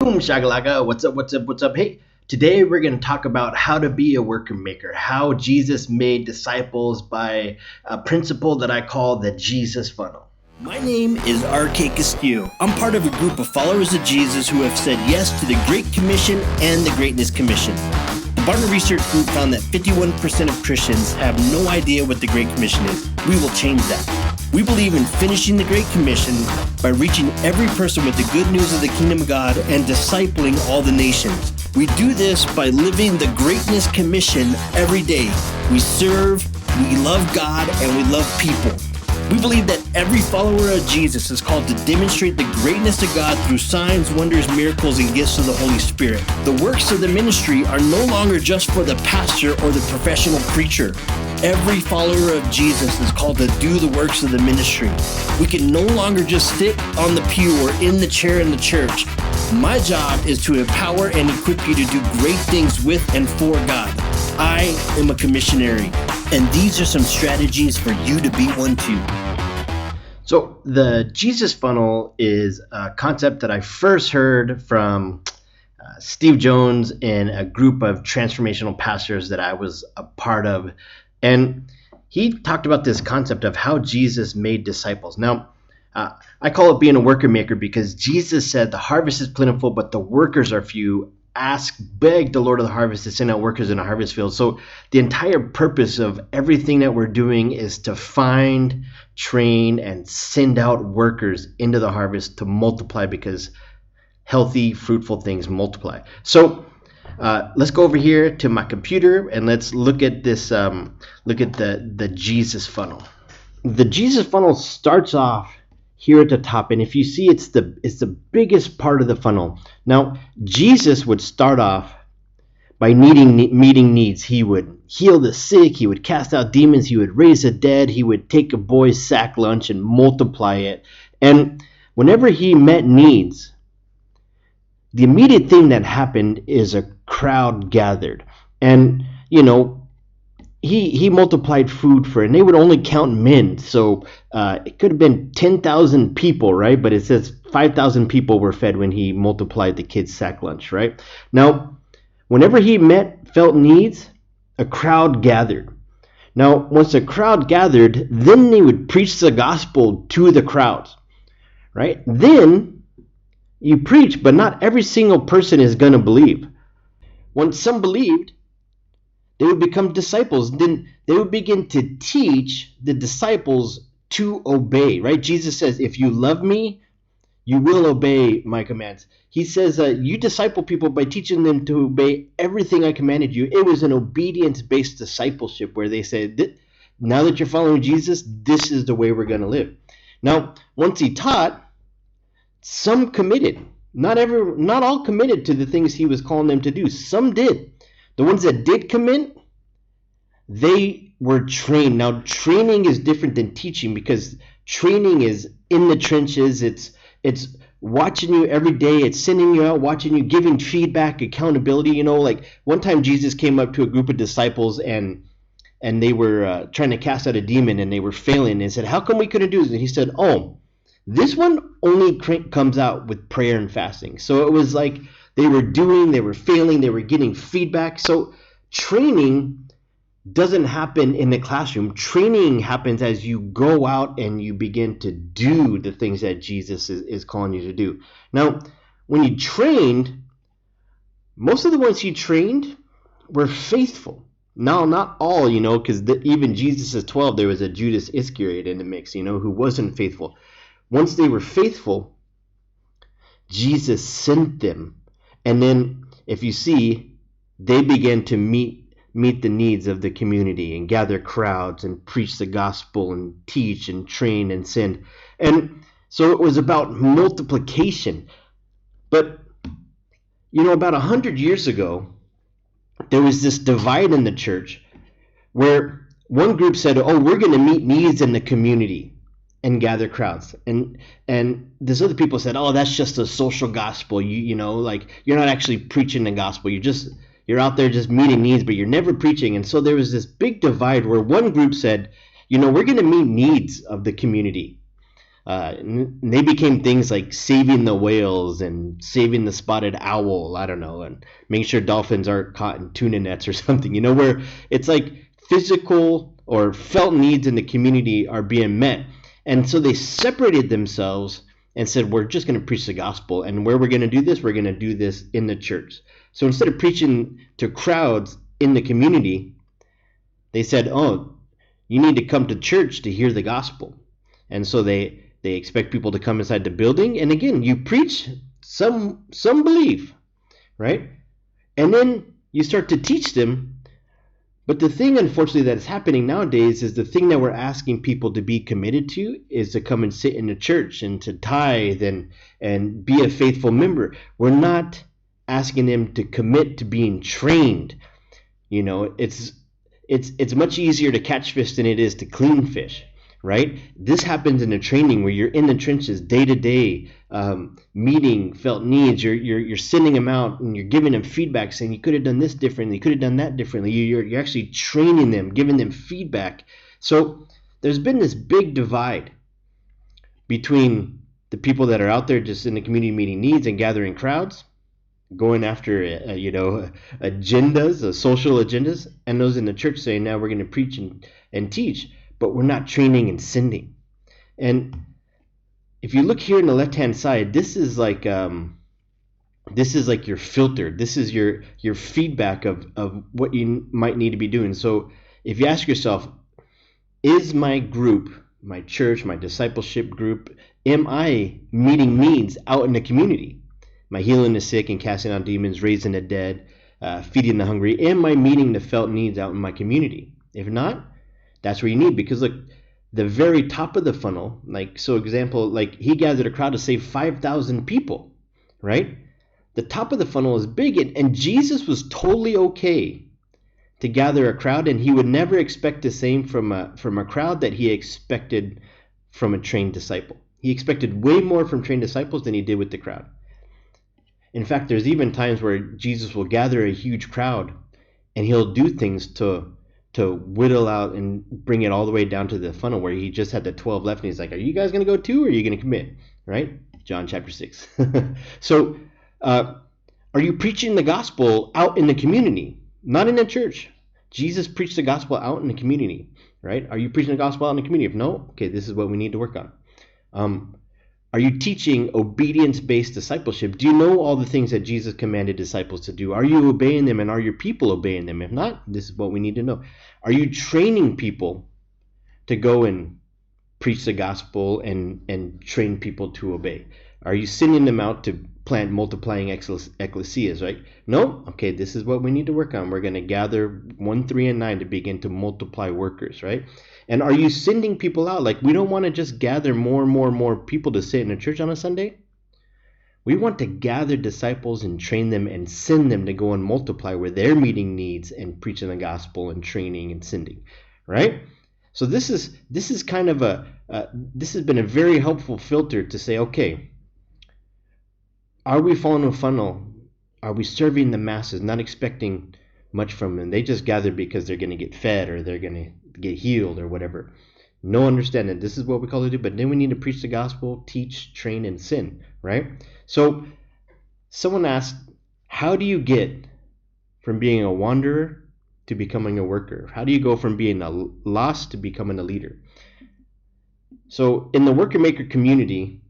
Boom, shagalaka. What's up, what's up, what's up? Hey, today we're going to talk about how to be a worker maker, how Jesus made disciples by a principle that I call the Jesus funnel. My name is R.K. Castillo. I'm part of a group of followers of Jesus who have said yes to the Great Commission and the Greatness Commission. The Barna Research Group found that 51% of Christians have no idea what the Great Commission is. We will change that. We believe in finishing the Great Commission by reaching every person with the good news of the Kingdom of God and discipling all the nations. We do this by living the Greatness Commission every day. We serve, we love God, and we love people. We believe that every follower of Jesus is called to demonstrate the greatness of God through signs, wonders, miracles, and gifts of the Holy Spirit. The works of the ministry are no longer just for the pastor or the professional preacher. Every follower of Jesus is called to do the works of the ministry. We can no longer just sit on the pew or in the chair in the church. My job is to empower and equip you to do great things with and for God. I am a commissionary, and these are some strategies for you to be one too. So the Jesus funnel is a concept that I first heard from Steve Jones and a group of transformational pastors that I was a part of. And he talked about this concept of how Jesus made disciples. Now, I call it being a worker maker because Jesus said the harvest is plentiful, but the workers are few. Beg the Lord of the harvest to send out workers in a harvest field. So the entire purpose of everything that we're doing is to find, train, and send out workers into the harvest to multiply, because healthy, fruitful things multiply. So let's go over here to my computer and let's look at this. Look at the Jesus funnel. The Jesus funnel starts off here at the top, and if you see, it's the biggest part of the funnel. Now, Jesus would start off by meeting needs. He would heal the sick, he would cast out demons, he would raise the dead, he would take a boy's sack lunch and multiply it. And whenever he met needs, the immediate thing that happened is a crowd gathered. And, he multiplied food and they would only count men. So it could have been 10,000 people, right? But it says 5,000 people were fed when he multiplied the kids' sack lunch, right? Now, whenever he felt needs, a crowd gathered. Now, once a crowd gathered, then they would preach the gospel to the crowds, right? Then you preach, but not every single person is going to believe. Once some believed, they would become disciples. Then they would begin to teach the disciples to obey, right? Jesus says, if you love me, you will obey my commands. He says, you disciple people by teaching them to obey everything I commanded you. It was an obedience-based discipleship where they said, now that you're following Jesus, this is the way we're going to live. Now, once he taught, some committed. Not all committed to the things he was calling them to do. Some did. The ones that did commit, they were trained. Now, training is different than teaching, because training is in the trenches. It's watching you every day. It's sending you out, watching you, giving feedback, accountability. Like one time Jesus came up to a group of disciples and they were trying to cast out a demon and they were failing, and said, how come we couldn't do this? And he said, this one only comes out with prayer and fasting. So it was like they were failing, they were getting feedback. So training doesn't happen in the classroom. Training happens as you go out and you begin to do the things that Jesus is calling you to do. Now, when he trained, most of the ones he trained were faithful. Now, not all, because even Jesus' 12, there was a Judas Iscariot in the mix, who wasn't faithful. Once they were faithful, Jesus sent them. And then, if you see, they began to meet the needs of the community and gather crowds and preach the gospel and teach and train and send. And so it was about multiplication. But, about 100 years ago, there was this divide in the church where one group said, we're going to meet needs in the community and gather crowds, and this other people said, that's just a social gospel. You're not actually preaching the gospel. You're out there just meeting needs, but you're never preaching. And so there was this big divide where one group said, we're going to meet needs of the community. And they became things like saving the whales and saving the spotted owl, I don't know, and making sure dolphins aren't caught in tuna nets or something, where it's like physical or felt needs in the community are being met. And so they separated themselves and said, we're just going to preach the gospel. And where we're going to do this, we're going to do this in the church. So instead of preaching to crowds in the community, they said, oh, you need to come to church to hear the gospel. And so they expect people to come inside the building. And again, you preach, some believe, right? And then you start to teach them. But the thing, unfortunately, that is happening nowadays is the thing that we're asking people to be committed to is to come and sit in the church and to tithe and be a faithful member. We're not asking them to commit to being trained. It's much easier to catch fish than it is to clean fish, right? This happens in a training where you're in the trenches day to day, meeting felt needs. You're sending them out and you're giving them feedback, saying you could have done this differently, you could have done that differently. You're actually training them, giving them feedback. So there's been this big divide between the people that are out there just in the community meeting needs and gathering crowds, going after agendas, social agendas, and those in the church saying, now we're going to preach and teach, but we're not training and sending. And if you look here on the left hand side, this is like your filter. This is your feedback of what you might need to be doing. So if you ask yourself, is my group, my church, my discipleship group, am I meeting needs out in the community? Am I healing the sick and casting out demons, raising the dead, feeding the hungry? Am I meeting the felt needs out in my community? If not, that's where you need, because look, the very top of the funnel, he gathered a crowd to save 5,000 people, right? The top of the funnel is big, and Jesus was totally okay to gather a crowd, and he would never expect the same from a crowd that he expected from a trained disciple. He expected way more from trained disciples than he did with the crowd. In fact, there's even times where Jesus will gather a huge crowd and he'll do things to whittle out and bring it all the way down to the funnel where he just had the 12 left, and he's like, are you guys going to go too, or are you going to commit? Right? John chapter 6. So are you preaching the gospel out in the community, not in the church? Jesus preached the gospel out in the community, right? Are you preaching the gospel out in the community? If no, okay, this is what we need to work on. Are you teaching obedience-based discipleship? Do you know all the things that Jesus commanded disciples to do? Are you obeying them, and are your people obeying them? If not, this is what we need to know. Are you training people to go and preach the gospel and train people to obey? Are you sending them out to plant multiplying ecclesias, right? No? Okay, this is what we need to work on. We're going to gather 1, 3, and 9 to begin to multiply workers, right? And are you sending people out? Like, we don't want to just gather more and more and more people to sit in a church on a Sunday. We want to gather disciples and train them and send them to go and multiply where they're meeting needs and preaching the gospel and training and sending, right? So this is kind of this has been a very helpful filter to say, okay, are we following a funnel? Are we serving the masses, not expecting much from them? They just gather because they're going to get fed or they're going to get healed or whatever. No understanding. This is what we call to do, but then we need to preach the gospel, teach, train, and send, right? So someone asked, how do you get from being a wanderer to becoming a worker? How do you go from being a lost to becoming a leader? So in the worker maker community,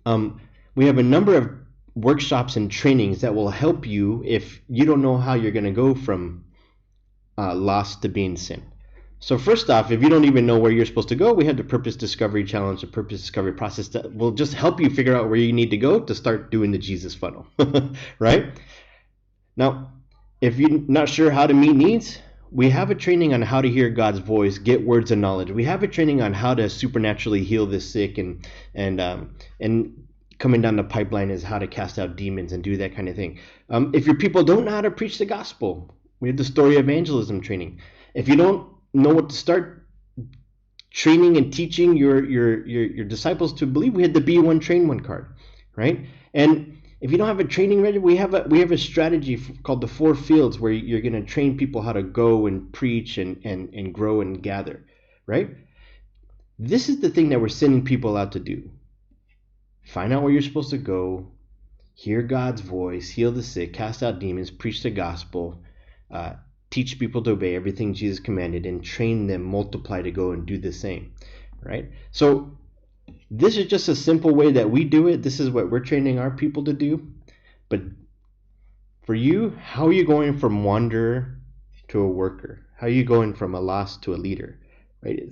we have a number of workshops and trainings that will help you if you don't know how you're going to go from lost to being sent. So first off, if you don't even know where you're supposed to go, we have the Purpose Discovery Challenge, the Purpose Discovery process that will just help you figure out where you need to go to start doing the Jesus funnel, right? Now, if you're not sure how to meet needs, we have a training on how to hear God's voice, get words of knowledge. We have a training on how to supernaturally heal the sick, and coming down the pipeline is how to cast out demons and do that kind of thing. If your people don't know how to preach the gospel, we have the story evangelism training. If you don't know what to start training and teaching your disciples to believe, we had the Be One Train One card, right? And if you don't have a training ready, we have a strategy called the 4 fields where you're going to train people how to go and preach and grow and gather, right? This is the thing that we're sending people out to do. Find out where you're supposed to go, hear God's voice, heal the sick, cast out demons, preach the gospel, teach people to obey everything Jesus commanded, and train them, multiply to go and do the same, right? So this is just a simple way that we do it. This is what we're training our people to do. But for you, how are you going from wanderer to a worker? How are you going from a lost to a leader, right?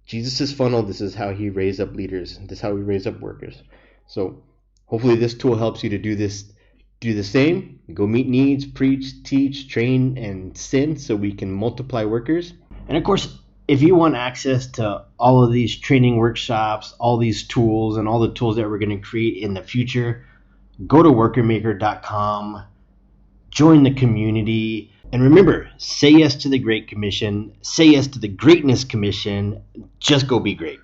Jesus' funnel, this is how he raised up leaders. This is how he raised up workers. So hopefully this tool helps you to do the same. Go meet needs, preach, teach, train, and send so we can multiply workers. And of course, if you want access to all of these training workshops, all these tools, and all the tools that we're going to create in the future, go to workermaker.com, join the community, and remember, say yes to the Great Commission, say yes to the Greatness Commission, just go be great.